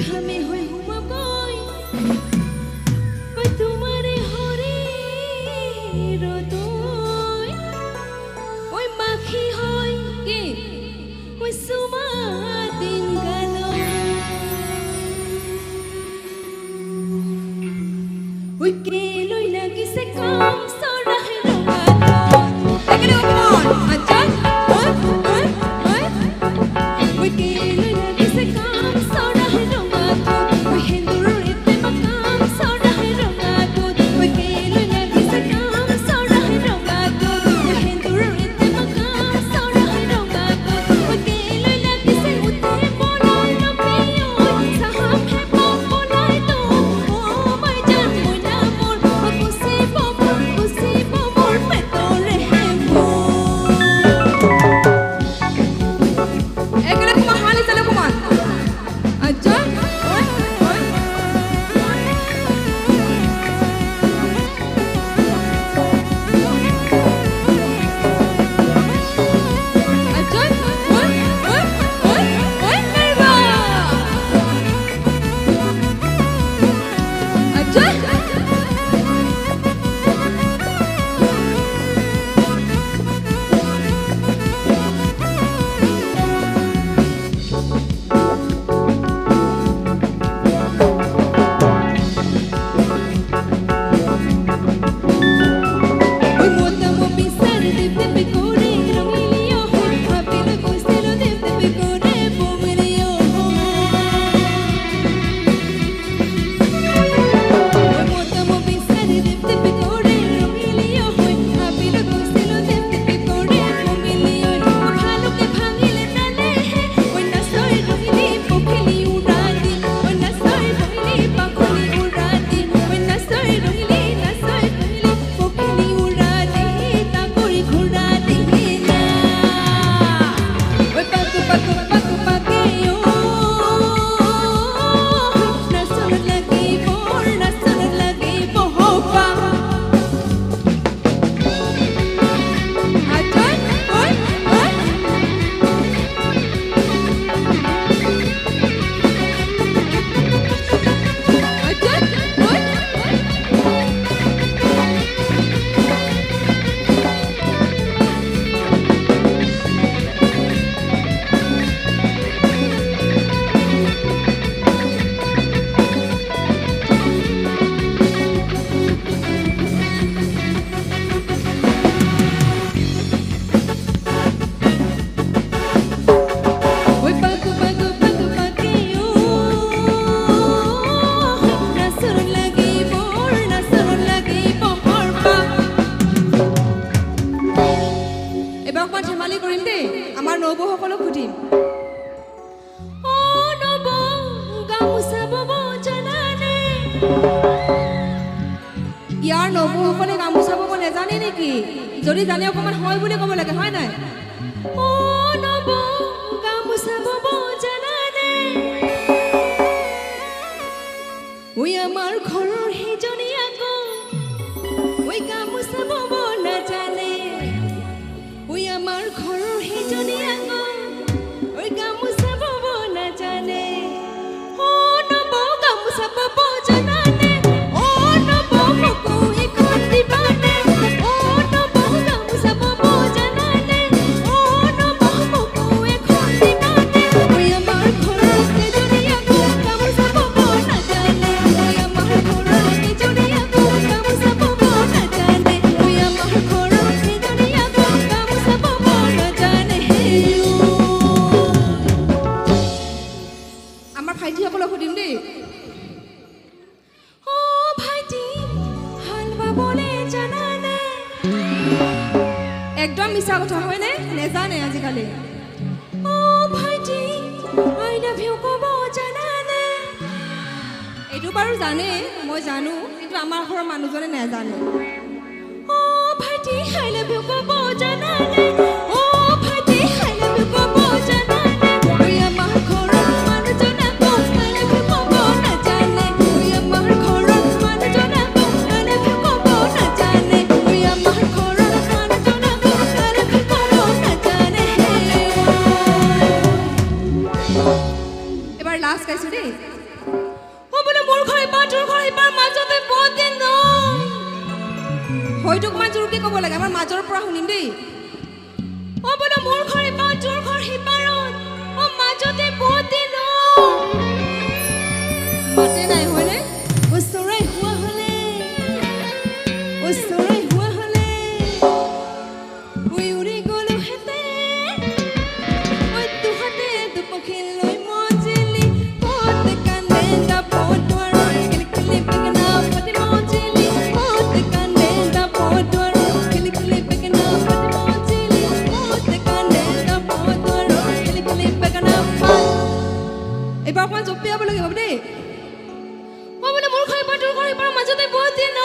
ঘামে হৈ সোমাবই ঐ তোমাৰে শৰীৰতৈ ঐ মাখি হৈ কি ঐ চুমা দিন গালৈ ঐ কেলৈ লাগিছে কাম চৰাহে ইয়াৰ নবৌসকলে গামোচা বব নেজানে নেকি? যদি জানে অকমান হয় বুলি ক'ব লাগে, হয় নাই? ও নবৌ গামোচা বব জানানে? ঐ আমাৰ ঘৰৰ সেইজনী আকৌ ঐ গামোচা বব নাজানে। ঐ আমাৰ ঘৰৰ সেইজনী আকৌ ঐ গামোচা বব নাজানে। ও নবৌ গামোচা বব জানানে? একদম মিছা কথা হয় নে? নেজানে আজিকালি। ও ভাইটি আই লাভ ইউ ক'ব জানানে? এইটো বাৰু জানে, মই জানো, কিন্তু আমাৰ ঘৰৰ মানুহজনে নেজানে। ও ভাইটি আই লাভ ইউ ক'ব জানানে? ও ভাইটি আই লাভ ইউ ক'ব জানানে? ঐ আমাৰ ঘৰৰ মানুহজনে আকৌ আই লাভ ইউ ক'ব নাজানে। ঐ আমাৰ ঘৰৰ মানুহজনে আকৌ আই লাভ ইউ ক'ব নাজানে। ঐ আমাৰ ঘৰৰ এবাৰ লাষ্ট গাইছো দেই। অ বোলে মোৰ ঘৰ ইপাৰ তোৰ ঘৰ সিপাৰ মাজতে বহুত দিন নহয় হয়তো অকণমান জোৰকৈ ক'ব লাগে আমাৰ মাজৰ পৰা শুনিম দেই অ বোলে মোৰ ঘৰ ইপাৰ তোৰ ঘৰ সিপাৰত অ মাজতে বহুত দিন মাতে নাই হয়নে ওচৰাই হোৱা হ'লে ওচৰাই হোৱা হ'লে উৰি গ'লো হেতে ঐ তুহঁতে দুপক্ষী লৈ মজিলি ক'ত কান্দে দাপতোৱাৰ কিলিকিলি বেগনা পতি মজিলি ক'ত কান্দে দাপতোৱাৰ কিলিকিলি বেগনা পতি মজিলি ক'ত কান্দে দাপতোৱাৰ কিলিকিলি বেগনা এইবাৰ অকণমান জপিয়াব লাগিব দেই অ বোলে মোৰ ঘৰ তোৰ ঘৰ মাজতে বহুত দিন